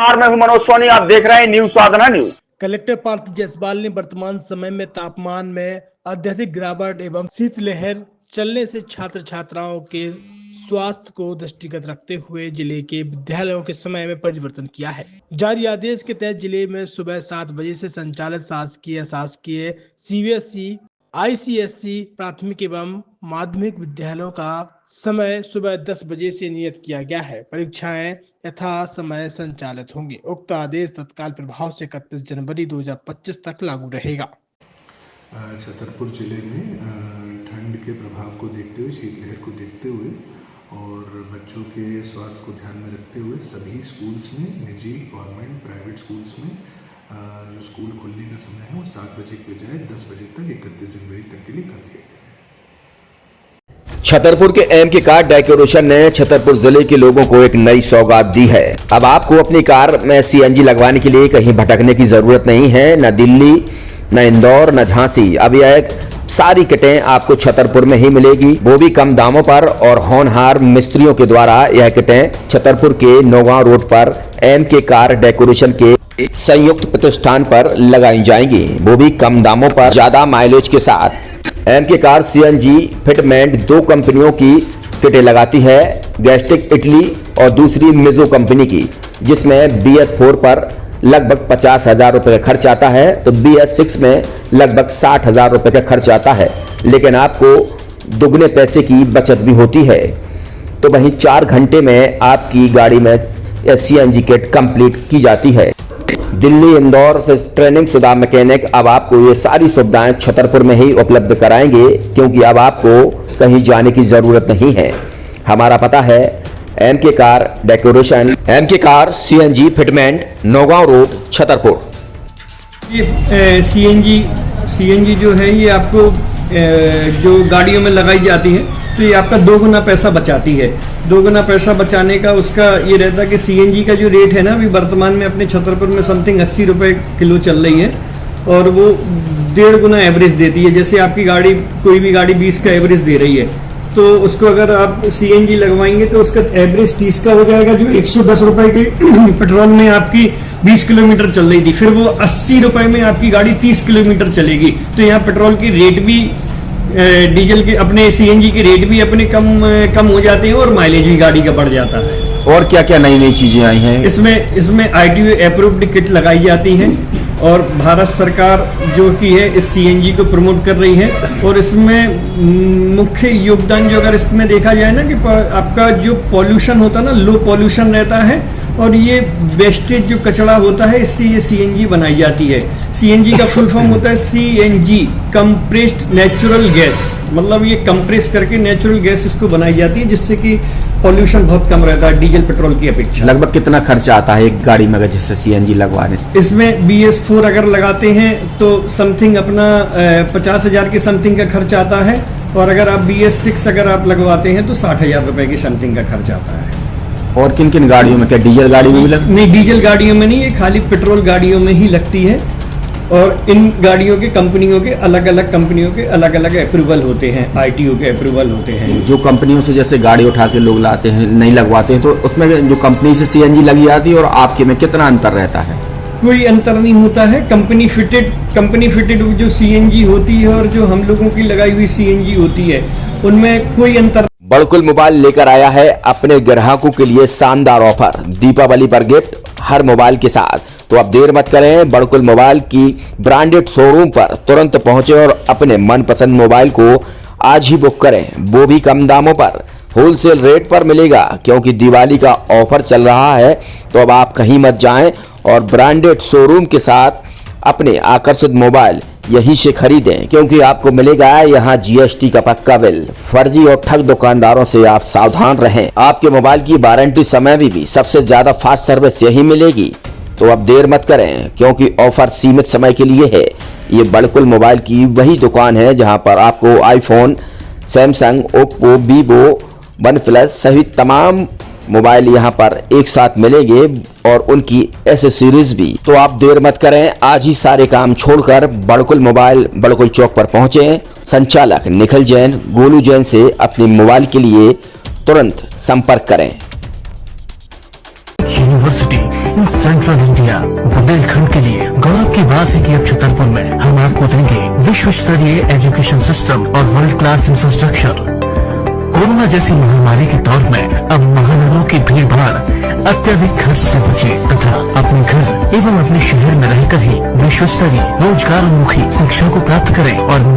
नमस्कार, मैं हूं मनोज सोनी। आप देख रहे हैं न्यूज साधना न्यूज। कलेक्टर पार्थ जायसवाल ने वर्तमान समय में तापमान में अत्यधिक गिरावट एवं शीतलहर चलने से छात्र छात्राओं के स्वास्थ्य को दृष्टिगत रखते हुए जिले के विद्यालयों के समय में परिवर्तन किया है। जारी आदेश के तहत जिले में सुबह 7 बजे से संचालित शासकीय अशासकीय सीबीएसई आईसीएसई प्राथमिक एवं माध्यमिक विद्यालयों का समय सुबह 10 बजे से नियत किया गया है। परीक्षाएं यथा समय संचालित होंगी। उक्त आदेश तत्काल प्रभाव से 31 जनवरी 2025 तक लागू रहेगा। छतरपुर जिले में ठंड के प्रभाव को देखते हुए, शीतलहर को देखते हुए और बच्चों के स्वास्थ्य को ध्यान में रखते हुए सभी स्कूल्स में, निजी, गवर्नमेंट, प्राइवेट स्कूल्स में जो स्कूल खुलने का समय है वो 7 बजे की बजाय 10 बजे तक 31 जनवरी तक के लिए कर दिया गया है। छतरपुर के एम के कार डेकोरेशन ने छतरपुर जिले के लोगों को एक नई सौगात दी है। अब आपको अपनी कार में सीएनजी लगवाने के लिए कहीं भटकने की जरूरत नहीं है। न दिल्ली, न इंदौर, न झांसी। अब यह सारी किटें आपको छतरपुर में ही मिलेगी, वो भी कम दामों पर। और होनहार मिस्त्रियों के द्वारा यह किटें छतरपुर के नौगांव रोड पर एम के कार डेकोरेशन के संयुक्त प्रतिष्ठान पर लगाई जाएंगी, वो भी कम दामों पर, ज्यादा माइलेज के साथ। एम के कार सीएनजी फिटमेंट 2 कंपनियों की किटें लगाती है, गैस्टिक इटली और दूसरी मिजो कंपनी की, जिसमें BS4 पर लगभग 50,000 रुपए का खर्च आता है, तो BS6 में लगभग 60,000 रुपए का खर्च आता है। लेकिन आपको दुगने पैसे की बचत भी होती है। तो वहीं 4 घंटे में आपकी गाड़ी में सीएनजी किट कंप्लीट की जाती है। दिल्ली, इंदौर से ट्रेनिंग शुदा मैकेनिक अब आपको ये सारी सुविधाएं छतरपुर में ही उपलब्ध कराएंगे, क्योंकि अब आपको कहीं जाने की जरूरत नहीं है। हमारा पता है एम के कार डेकोरेशन, एम के car CNG fitment, Naugaon road, Chhatarpur. ये सीएनजी जो है ये आपको जो गाड़ियों में लगाई जाती है तो ये आपका 2 गुना पैसा बचाती है। 2 गुना पैसा बचाने का उसका ये रहता है कि सीएनजी का जो रेट है ना, अभी वर्तमान में अपने छतरपुर में समथिंग 80 रुपये किलो चल रही है और वो 1.5 गुना एवरेज देती है। जैसे आपकी गाड़ी, कोई भी गाड़ी 20 का एवरेज दे रही है, तो उसको अगर आप सीएनजी लगवाएंगे तो उसका एवरेज 30 का हो जाएगा। जो 110 रुपए के पेट्रोल में आपकी 20 किलोमीटर चल रही थी, फिर वो 80 रुपए में आपकी गाड़ी 30 किलोमीटर चलेगी। तो यहाँ पेट्रोल की रेट भी, डीजल के, अपने सीएनजी के रेट भी अपने कम हो जाते हैं और माइलेज भी गाड़ी का बढ़ जाता है। और क्या क्या नई नई चीजें आई हैं? इसमें ITO अप्रूव्ड किट लगाई जाती है और भारत सरकार जो कि है इस सीएनजी को प्रमोट कर रही है। और इसमें मुख्य योगदान जो अगर इसमें देखा जाए ना, कि आपका जो पॉल्यूशन होता है ना, लो पॉल्यूशन रहता है और ये वेस्टेज जो कचरा होता है, इससे ये सीएनजी बनाई जाती है। सीएनजी का फुल फॉर्म होता है CNG, कंप्रेस्ड नेचुरल गैस। मतलब ये कंप्रेस करके नेचुरल गैस इसको बनाई जाती है, जिससे कि पॉल्यूशन बहुत कम रहता है डीजल पेट्रोल की अपेक्षा। लगभग कितना खर्चा आता है एक गाड़ी में अगर जैसे सीएनजी लगवाने? इसमें BS4 अगर लगाते हैं तो समथिंग अपना 50,000 के समथिंग का खर्च आता है, और अगर आप BS6 अगर आप लगवाते हैं तो 60,000 रुपए की समथिंग का खर्च आता है। और किन किन गाड़ियों में? क्या डीजल गाड़ी में भी नहीं, डीजल गाड़ियों में नहीं, ये खाली पेट्रोल गाड़ियों में ही लगती है। और इन गाड़ियों के कंपनियों के अलग अलग अप्रूवल होते हैं, ITO के अप्रूवल होते हैं। जो कंपनियों से जैसे गाड़ी उठा के लोग लाते हैं, नहीं लगवाते हैं, तो उसमें जो कंपनी से सीएनजी लगी जाती है और आपके में कितना अंतर रहता है? कोई अंतर नहीं होता है। कंपनी फिटेड जो सीएनजी होती है और जो हम लोगों की लगाई हुई सीएनजी होती है, उनमें कोई अंतर। बड़कुल मोबाइल लेकर आया है अपने ग्राहकों के लिए शानदार ऑफर, दीपावली पर गिफ्ट हर मोबाइल के साथ। तो अब देर मत करें, बड़कुल मोबाइल की ब्रांडेड शोरूम पर तुरंत पहुंचे और अपने मनपसंद मोबाइल को आज ही बुक करें, वो भी कम दामों पर। होलसेल रेट पर मिलेगा, क्योंकि दिवाली का ऑफर चल रहा है। तो अब आप कहीं मत जाएं और ब्रांडेड शोरूम के साथ अपने आकर्षित मोबाइल यहीं से खरीदें, क्योंकि आपको मिलेगा यहाँ GST का पक्का बिल। फर्जी और ठग दुकानदारों से आप सावधान रहें। आपके मोबाइल की वारंटी समय में भी सबसे ज्यादा फास्ट सर्विस यही मिलेगी। तो अब देर मत करें, क्योंकि ऑफर सीमित समय के लिए है। ये बड़कुल मोबाइल की वही दुकान है जहां पर आपको iPhone, Samsung, Oppo, Vivo, OnePlus सहित तमाम मोबाइल यहां पर एक साथ मिलेंगे और उनकी एसेसरीज भी। तो आप देर मत करें, आज ही सारे काम छोड़कर बड़कुल मोबाइल बड़कुल चौक पर पहुंचे। संचालक निखिल जैन, गोलू जैन से अपने मोबाइल के लिए तुरंत संपर्क करें। यूनिवर्सिटी इन दिया। बुंदेलखंड के लिए गौरव की बात है कि अब छतरपुर में हम आपको देंगे विश्व स्तरीय एजुकेशन सिस्टम और वर्ल्ड क्लास इंफ्रास्ट्रक्चर। कोरोना जैसी महामारी के दौर में अब महानगरों की भीड़ भाड़ अत्यधिक खर्च से बचे तथा अपने घर एवं अपने शहर में रहकर ही विश्व स्तरीय रोजगार उन्मुखी शिक्षा को प्राप्त करें और